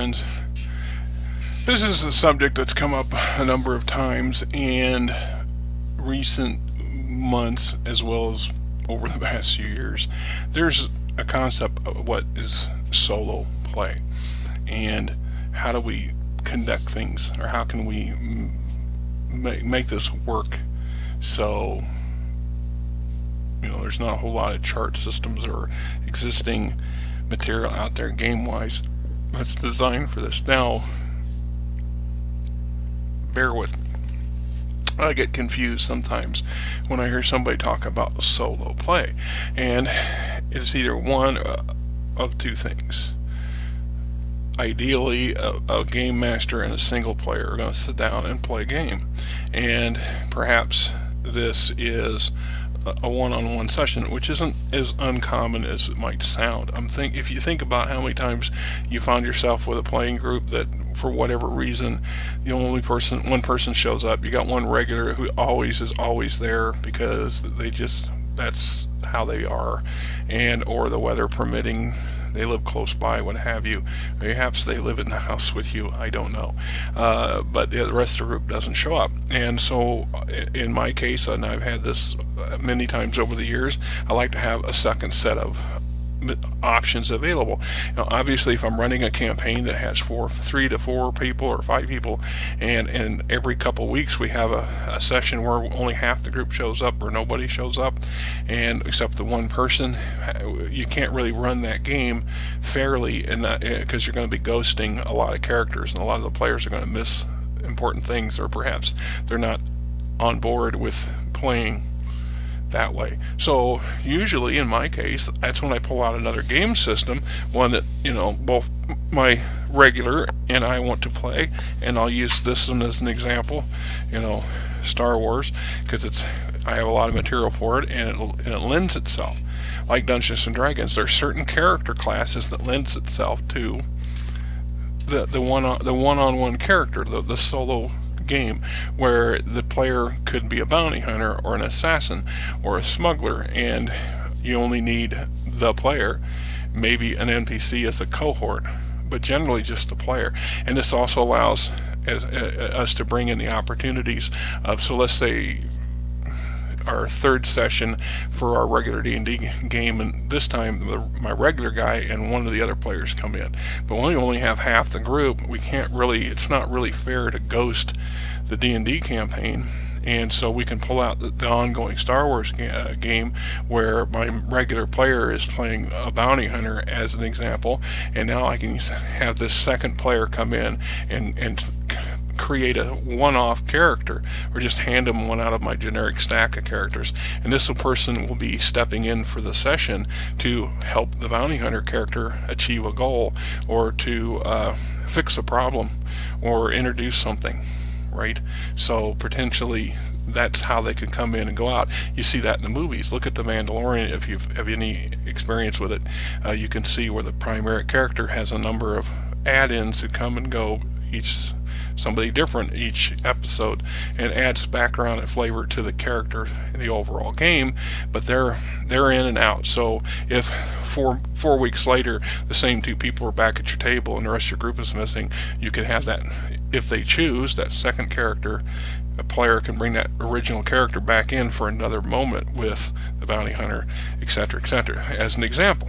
friends. This is a subject that's come up a number of times in recent months as well as over the past few years. There's a concept of what is solo play and how do we conduct things, or how can we make this work so there's not a whole lot of chart systems or existing material out there game wise that's designed for this. Now, bear with me. I get confused sometimes when I hear somebody talk about solo play, and it's either one of two things. Ideally, a game master and a single player are going to sit down and play a game, and perhaps this is a one-on-one session, which isn't as uncommon as it might sound. If you think about how many times you found yourself with a playing group that, for whatever reason, one person shows up. You got one regular who is always there because that's how they are, and or the weather permitting, they live close by, what have you. Perhaps they live in the house with you, I don't know. But the rest of the group doesn't show up. And so in my case, and I've had this many times over the years, I like to have a second set of options available. Obviously, if I'm running a campaign that has 3 to 4 people or 5 people, and every couple weeks we have a session where only half the group shows up or nobody shows up, and except the one person, you can't really run that game fairly, and because you're going to be ghosting a lot of characters, and a lot of the players are going to miss important things, or perhaps they're not on board with playing that way. So usually in my case, that's when I pull out another game system, one that both my regular and I want to play, and I'll use this one as an example. Star Wars, because I have a lot of material for it, and it lends itself. Like Dungeons and Dragons, there are certain character classes that lends itself to the one-on-one character, the solo game, where the player could be a bounty hunter or an assassin or a smuggler, and you only need the player, maybe an NPC as a cohort, but generally just the player. And this also allows us to bring in the opportunities of, so let's say our third session for our regular D&D game, and this time my regular guy and one of the other players come in, but when we only have half the group, it's not really fair to ghost the D&D campaign. And so we can pull out the ongoing Star Wars game where my regular player is playing a bounty hunter as an example, and now I can have this second player come in and create a one-off character, or just hand them one out of my generic stack of characters, and this person will be stepping in for the session to help the bounty hunter character achieve a goal, or to fix a problem, or introduce something, right? So potentially that's how they can come in and go out. You see that in the movies. Look at The Mandalorian. If you have any experience with it, you can see where the primary character has a number of add-ins that come and go, somebody different each episode, and adds background and flavor to the character in the overall game, but they're in and out. So if four weeks later the same 2 people are back at your table and the rest of your group is missing, you can have that, if they choose, that second character, a player can bring that original character back in for another moment with the bounty hunter, etc., as an example.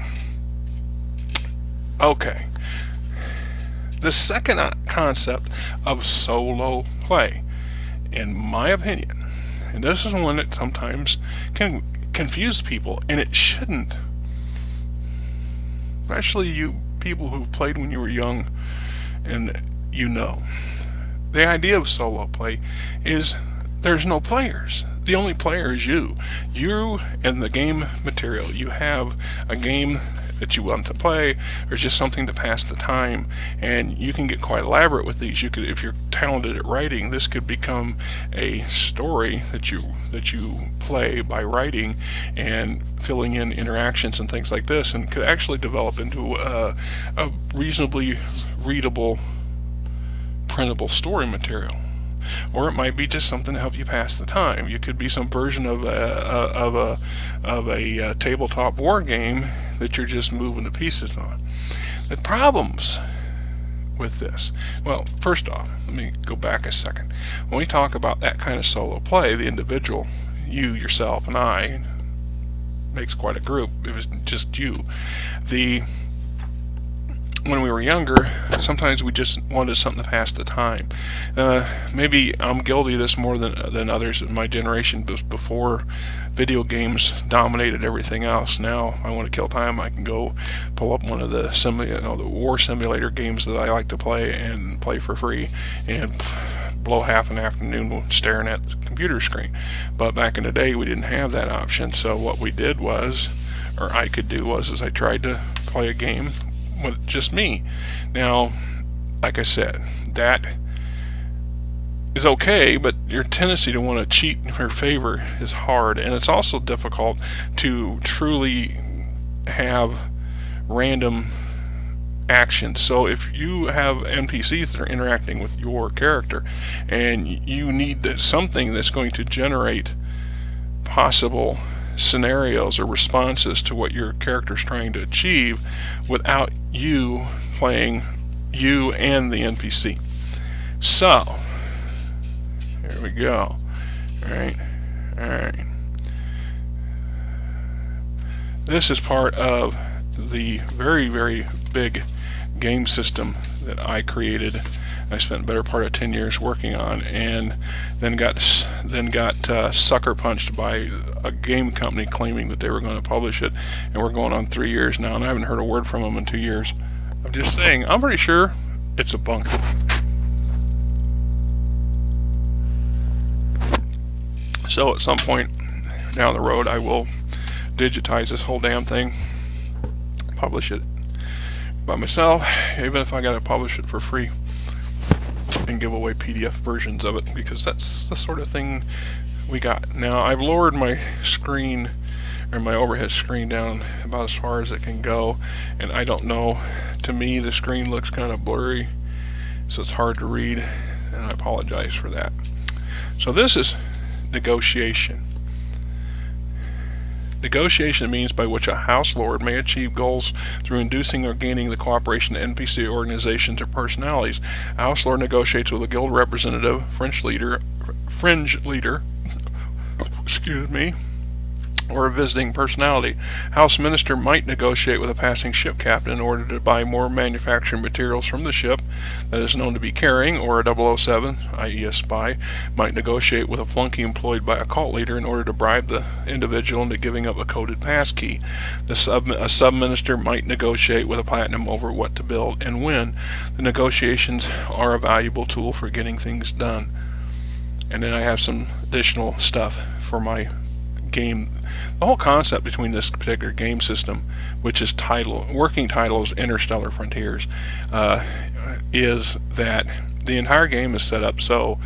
Okay. The second concept of solo play, in my opinion, and this is one that sometimes can confuse people, and it shouldn't. Especially you people who've played when you were young, and the idea of solo play is there's no players. The only player is you. You and the game material. You have a game that you want to play, or just something to pass the time, and you can get quite elaborate with these. You could, if you're talented at writing, this could become a story that you play by writing and filling in interactions and things like this, and could actually develop into a reasonably readable, printable story material. Or it might be just something to help you pass the time. You could be some version of a tabletop war game that you're just moving the pieces on. The problems with this? Well, first off, let me go back a second. When we talk about that kind of solo play, the individual, you, yourself, and I, makes quite a group. It was just you. When we were younger, sometimes we just wanted something to pass the time. Maybe I'm guilty of this more than others in my generation. Before video games dominated everything else, now I want to kill time. I can go pull up one of the the war simulator games that I like to play and play for free, and blow half an afternoon staring at the computer screen. But back in the day, we didn't have that option. So what we did was, or I could do was, is I tried to play a game with just me. Now, like I said, that is okay, but your tendency to want to cheat in your favor is hard, and it's also difficult to truly have random actions. So if you have NPCs that are interacting with your character, and you need something that's going to generate possible scenarios or responses to what your character's trying to achieve without you playing you and the NPC. So here we go. Alright. This is part of the very, very big game system that I created. I spent the better part of 10 years working on, and then got sucker punched by a game company claiming that they were going to publish it, and we're going on 3 years now, and I haven't heard a word from them in 2 years. I'm just saying, I'm pretty sure it's a bunk. So at some point down the road, I will digitize this whole damn thing, publish it by myself, even if I gotta publish it for free, and give away PDF versions of it, because that's the sort of thing we got. Now, I've lowered my screen, or my overhead screen, down about as far as it can go, and I don't know, to me the screen looks kind of blurry, so it's hard to read, and I apologize for that. So this is negotiation. Negotiation means by which a House Lord may achieve goals through inducing or gaining the cooperation of NPC organizations or personalities. A House Lord negotiates with a guild representative, fringe leader, excuse me, or a visiting personality. House Minister might negotiate with a passing ship captain in order to buy more manufacturing materials from the ship that is known to be carrying, or a 007, i.e. a spy, might negotiate with a flunky employed by a cult leader in order to bribe the individual into giving up a coded passkey. A sub-minister might negotiate with a platinum over what to build and when. The negotiations are a valuable tool for getting things done. And then I have some additional stuff for my game. The whole concept between this particular game system, which is working title is Interstellar Frontiers, is that the entire game is set up so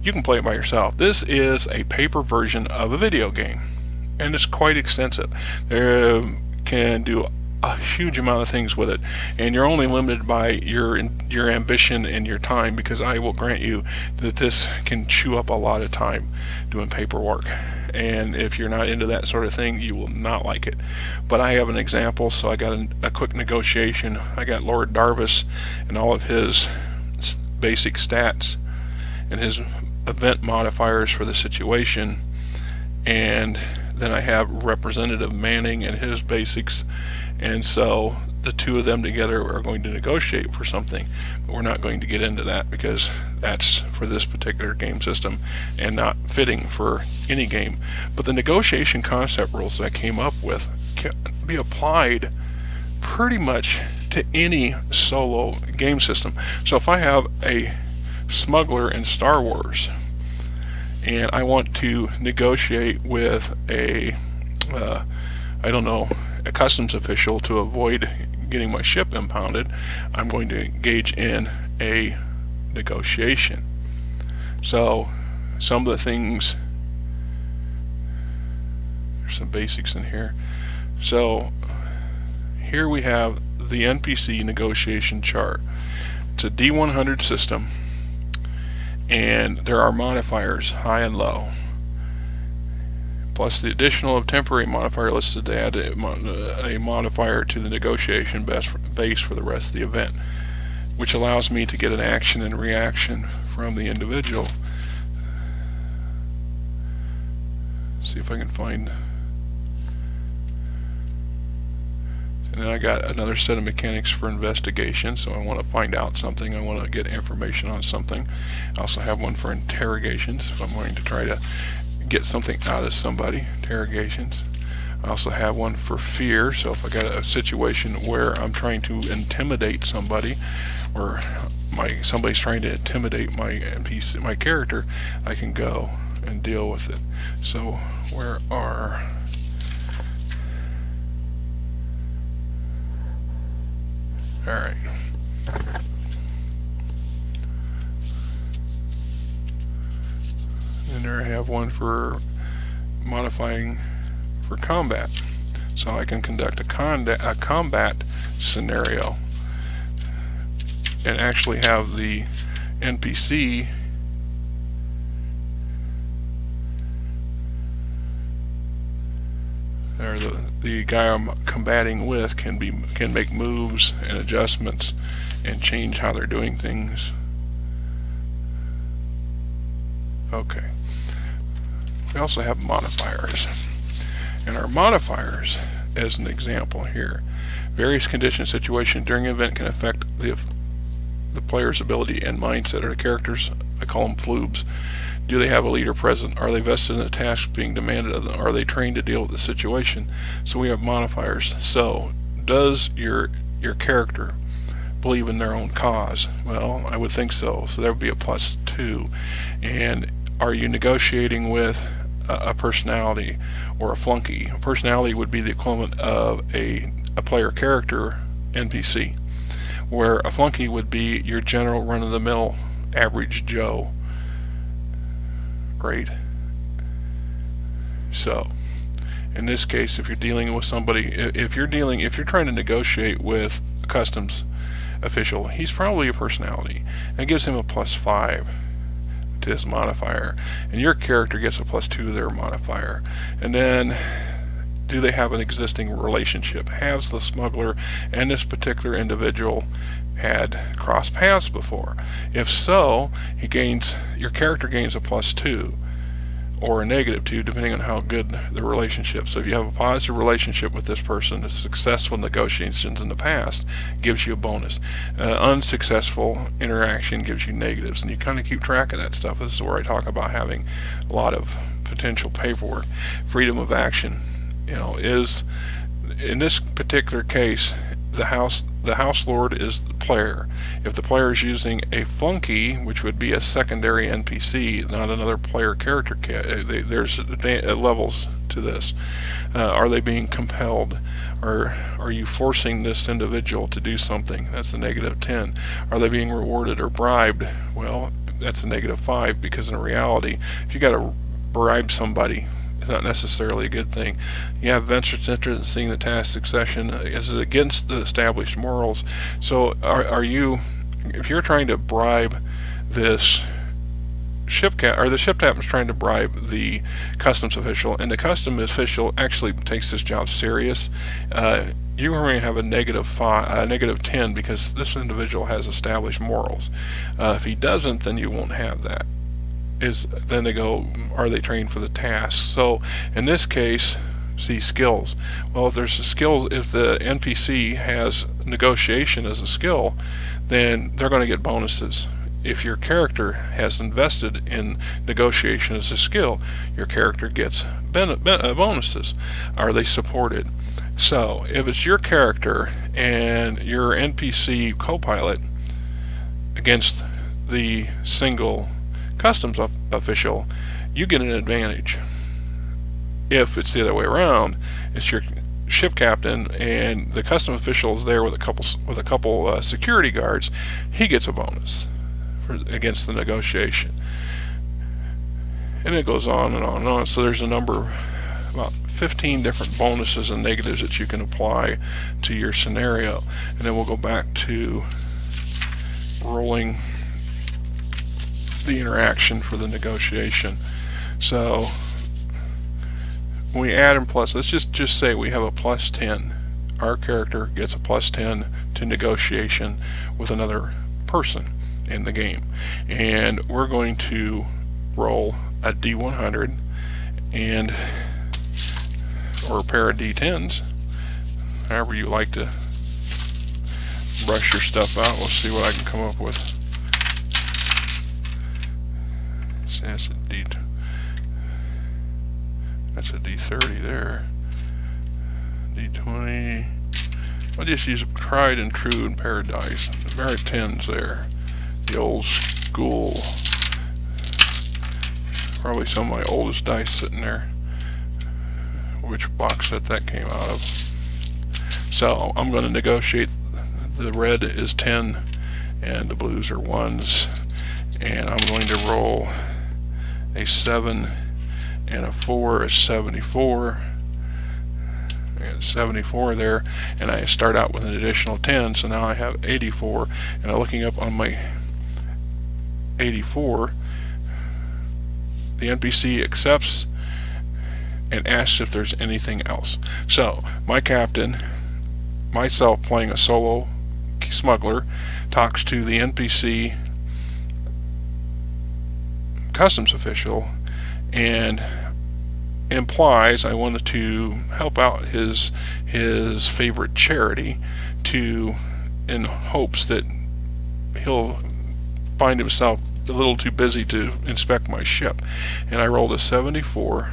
you can play it by yourself. This is a paper version of a video game, and it's quite extensive. Can do a huge amount of things with it, and you're only limited by your ambition and your time, because I will grant you that this can chew up a lot of time doing paperwork, and if you're not into that sort of thing, you will not like it. But I have an example, so I got a quick negotiation. I got Lord Darvis and all of his basic stats and his event modifiers for the situation, and then I have Representative Manning and his basics, and so the two of them together are going to negotiate for something, but we're not going to get into that because that's for this particular game system and not fitting for any game. But the negotiation concept rules that I came up with can be applied pretty much to any solo game system. So if I have a smuggler in Star Wars and I want to negotiate with a customs official to avoid getting my ship impounded, I'm going to engage in a negotiation. So some of the things, there's some basics in here. So here we have the NPC negotiation chart. It's a D100 system, and there are modifiers high and low, plus the additional of temporary modifier listed to add a modifier to the negotiation base for the rest of the event. which allows me to get an action and reaction from the individual. See if I can find. And then I got another set of mechanics for investigation, so I want to find out something, I want to get information on something. I also have one for interrogations, if I'm going to try to get something out of somebody, interrogations. I also have one for fear, so if I got a situation where I'm trying to intimidate somebody, or somebody's trying to intimidate my NPC, my character, I can go and deal with it. So where are... Alright. And there I have one for modifying for combat. So I can conduct a combat scenario and actually have the NPC or the guy I'm combating with can make moves and adjustments and change how they're doing things. Okay. We also have modifiers. And our modifiers, as an example here, various conditions, situation during an event can affect the player's ability and mindset. Or the characters, I call them floobs. Do they have a leader present? Are they vested in the task being demanded of them? Are they trained to deal with the situation? So we have modifiers. So does your character believe in their own cause? Well, I would think so. So there would be a +2. And are you negotiating with a personality or a flunky? A personality would be the equivalent of a player character NPC, where a flunky would be your general run-of-the-mill average Joe. Right? So in this case, if you're dealing with somebody, if you're trying to negotiate with a customs official, he's probably a personality, and it gives him a +5 to his modifier, and your character gets a +2 to their modifier. And then, do they have an existing relationship? Has the smuggler and this particular individual had crossed paths before? If so, your character gains a +2 or a -2, depending on how good the relationship. So if you have a positive relationship with this person, a successful negotiations in the past gives you a bonus. Unsuccessful interaction gives you negatives, and you kind of keep track of that stuff. This is where I talk about having a lot of potential paperwork. Freedom of action, is, in this particular case, the house lord is the player. If the player is using a flunky, which would be a secondary NPC, not another player character, there's levels to this. Are they being compelled, or are you forcing this individual to do something? That's a -10. Are they being rewarded or bribed? Well, that's a -5, because in reality, if you got to bribe somebody, it's not necessarily a good thing. You have vested interest in seeing the task succession. Is it against the established morals? So are you, if you're trying to bribe this ship captain, or the ship captain is trying to bribe the customs official, and the customs official actually takes this job serious, you are going to have a -10, because this individual has established morals. If he doesn't, then you won't have that. Then they go, are they trained for the task? So in this case, see skills. Well, if there's a skill, if the NPC has negotiation as a skill, then they're going to get bonuses. If your character has invested in negotiation as a skill, your character gets bonuses. Are they supported? So if it's your character and your NPC co-pilot against the single customs official, you get an advantage. If it's the other way around, it's your ship captain and the customs official is there with a couple security guards, he gets a bonus against the negotiation. And it goes on and on and on. So there's a number, about 15 different bonuses and negatives that you can apply to your scenario. And then we'll go back to rolling the interaction for the negotiation. So when we add in plus, let's just say we have a +10. Our character gets a +10 to negotiation with another person in the game. And we're going to roll a D100 and or a pair of D10s, however you like to brush your stuff out. We'll see what I can come up with. See, that's a D30 there. D20. I'll just use a tried and true in Paradise. Very 10s there. The old school. Probably some of my oldest dice sitting there. Which box set that came out of. So I'm going to negotiate. The red is 10 and the blues are 1s. And I'm going to roll a 7 and a 4 is 74. And 74 there, and I start out with an additional 10, so now I have 84. And I'm looking up on my 84, the NPC accepts and asks if there's anything else. So my captain, myself playing a solo smuggler, talks to the NPC customs official and implies I wanted to help out his favorite charity, in hopes that he'll find himself a little too busy to inspect my ship. And I rolled a 74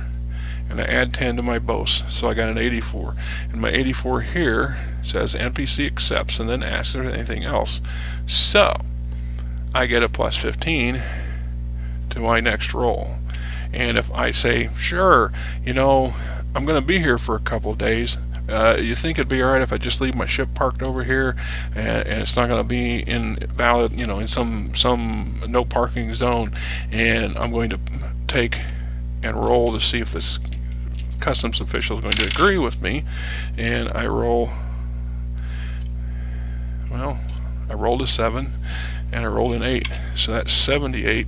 and I add 10 to my boast, so I got an 84. And my 84 here says NPC accepts and then asks if there's anything else. So I get a plus 15 to my next roll. And if I say, sure, you know, I'm going to be here for a couple of days, you think it'd be alright if I just leave my ship parked over here, and it's not going to be invalid, you know, in some no parking zone, and I'm going to take and roll to see if this customs official is going to agree with me. And I roll, well, I rolled a 7 and I rolled an 8, so that's 78.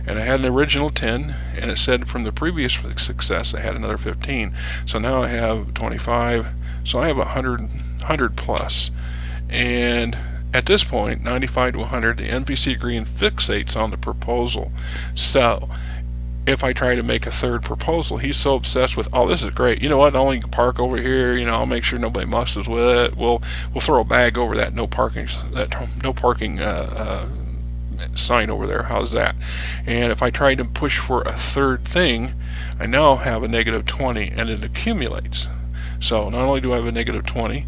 And I had an original 10, and it said from the previous success I had another 15. So now I have 25. So I have 100 plus. And at this point, 95 to 100, the NPC agree and fixates on the proposal. So if I try to make a third proposal, he's so obsessed with, oh, this is great. You know what? I'll only park over here. You know, I'll make sure nobody messes with it. We'll throw a bag over that no parking sign over there. How's that? And if I try to push for a third thing, I now have a negative 20, and it accumulates. So not only do I have a negative 20,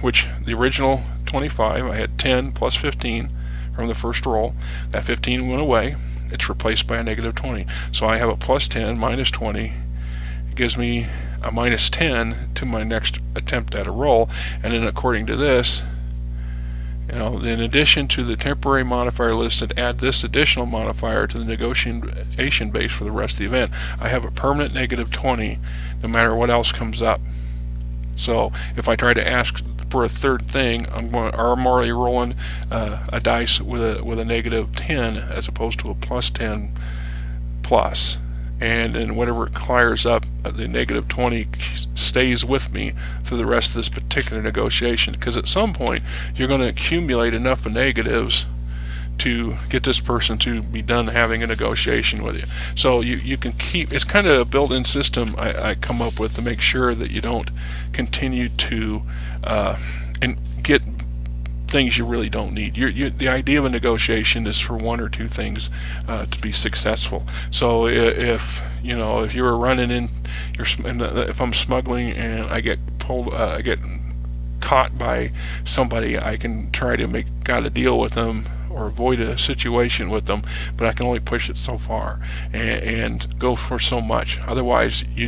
which the original 25, I had 10 plus 15 from the first roll. That 15 went away. It's replaced by a negative 20. So I have a plus 10 minus 20. It gives me a minus 10 to my next attempt at a roll. And then according to this, you know, in addition to the temporary modifier listed, add this additional modifier to the negotiation base for the rest of the event. I have a permanent negative 20 no matter what else comes up. So if I try to ask for a third thing, I'm already rolling a dice with a negative 10 as opposed to a plus 10 plus. And then whatever it clears up, the negative 20 stays with me through the rest of this particular negotiation, because at some point you're going to accumulate enough of negatives to get this person to be done having a negotiation with you. So you can keep, it's kind of a built-in system I come up with to make sure that you don't continue to and get things you really don't need. The idea of a negotiation is for one or two things to be successful. So if you know, if you were running in, if I'm smuggling and I get pulled, I get caught by somebody, I can try to make a deal with them or avoid a situation with them, but I can only push it so far and go for so much. Otherwise, you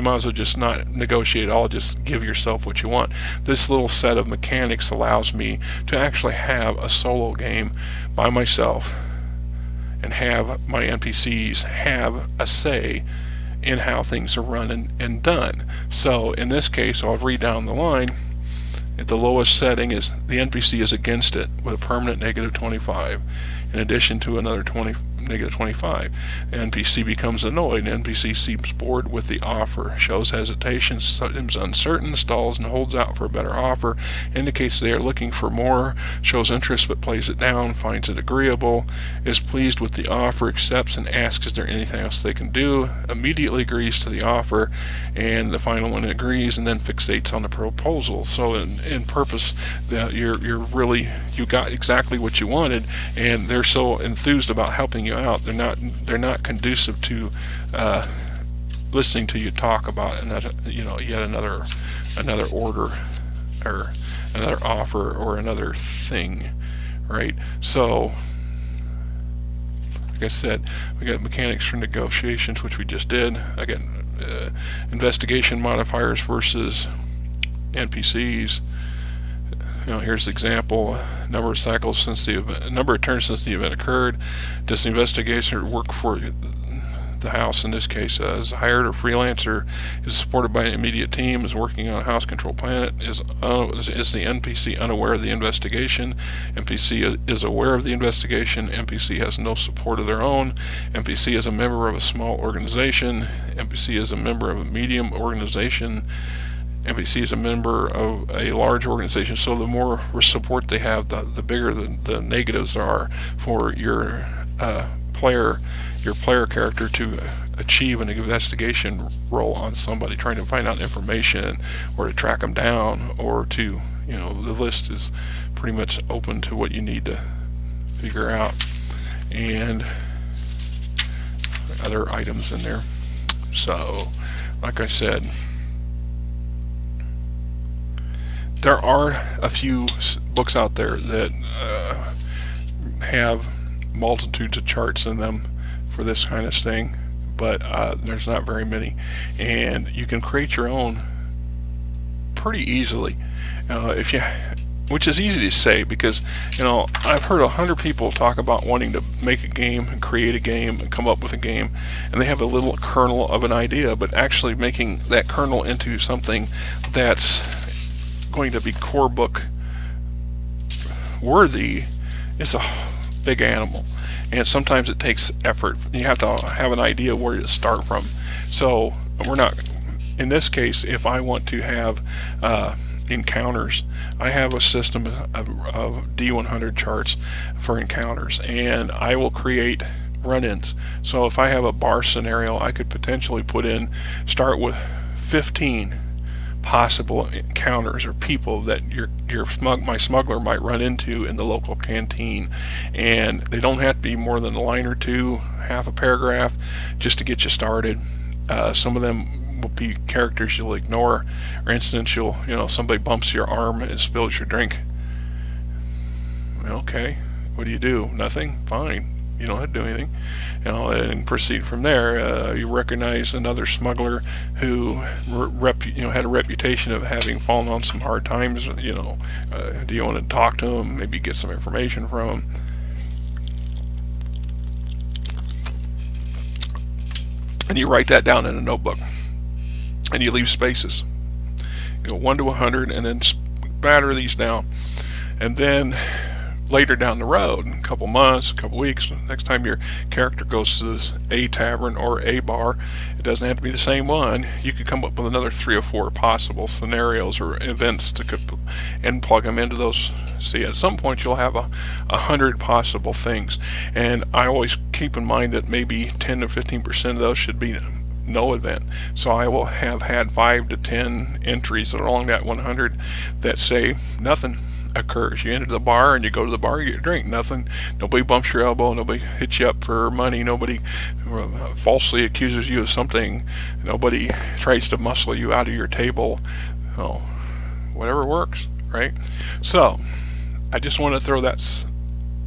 might as well just not negotiate at all. Just give yourself what you want. This little set of mechanics allows me to actually have a solo game by myself and have my NPCs have a say in how things are run and done. So in this case, I'll read down the line. At the lowest setting is the NPC is against it with a permanent negative 25, in addition to another -25. NPC becomes annoyed. NPC seems bored with the offer, shows hesitation, seems uncertain, stalls and holds out for a better offer, indicates they are looking for more, shows interest but plays it down, finds it agreeable, is pleased with the offer, accepts and asks is there anything else they can do, immediately agrees to the offer, and the final one agrees and then fixates on the proposal. So in purpose, that you got exactly what you wanted, and they're so enthused about helping you out. They're not conducive to listening to you talk about another, yet another order or another offer or another thing, right? So like I said, we got mechanics for negotiations, which we just did. Again, investigation modifiers versus NPCs. Here's the example: number of cycles since the event, number of turns since the event occurred. Does the investigator work for the house? In this case, is hired or freelancer? Is supported by an immediate team? Is working on a house control planet? Is the NPC unaware of the investigation? NPC is aware of the investigation. NPC has no support of their own. NPC is a member of a small organization. NPC is a member of a medium organization. NPC is a member of a large organization. So the more support they have, the bigger the negatives are for your player character to achieve an investigation role on somebody, trying to find out information or to track them down, or to, the list is pretty much open to what you need to figure out, and other items in there. So like I said, there are a few books out there that have multitudes of charts in them for this kind of thing, but there's not very many, and you can create your own pretty easily, which is easy to say, because I've heard 100 people talk about wanting to make a game and create a game and come up with a game, and they have a little kernel of an idea, but actually making that kernel into something that's going to be core book worthy is a big animal, and sometimes it takes effort. You have to have an idea where to start from. So we're not, in this case, if I want to have encounters, I have a system of D100 charts for encounters, and I will create run-ins. So if I have a bar scenario, I could potentially start with 15 possible encounters or people that my smuggler might run into in the local canteen, and they don't have to be more than a line or two, half a paragraph, just to get you started. Some of them will be characters you'll ignore. For instance, somebody bumps your arm and spills your drink. Okay, what do you do? Nothing? Fine. You don't have to do anything, and proceed from there. You recognize another smuggler who had a reputation of having fallen on some hard times. Do you want to talk to him? Maybe get some information from him. And you write that down in a notebook, and you leave spaces. 1 to 100, and then batter these down, and then later down the road, a couple months, a couple weeks, next time your character goes to a tavern or a bar, it doesn't have to be the same one. You could come up with another 3 or 4 possible scenarios or events and plug them into those. See, at some point you'll have 100 possible things, and I always keep in mind that maybe 10 to 15% of those should be no event. So I will have had 5 to 10 entries along that 100 that say nothing occurs. You enter the bar and you go to the bar, you get a drink, nothing. Nobody bumps your elbow, nobody hits you up for money, nobody falsely accuses you of something, nobody tries to muscle you out of your table. Whatever works, right? So I just want to throw that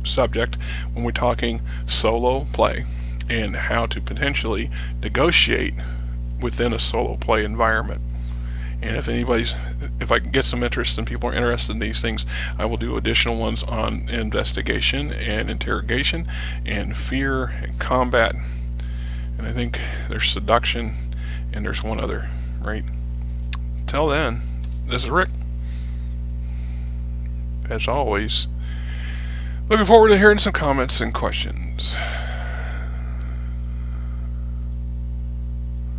subject when we're talking solo play and how to potentially negotiate within a solo play environment. And if I can get some interest and people are interested in these things, I will do additional ones on investigation and interrogation and fear and combat. And I think there's seduction, and there's one other, right? Till then, this is Rick. As always, looking forward to hearing some comments and questions.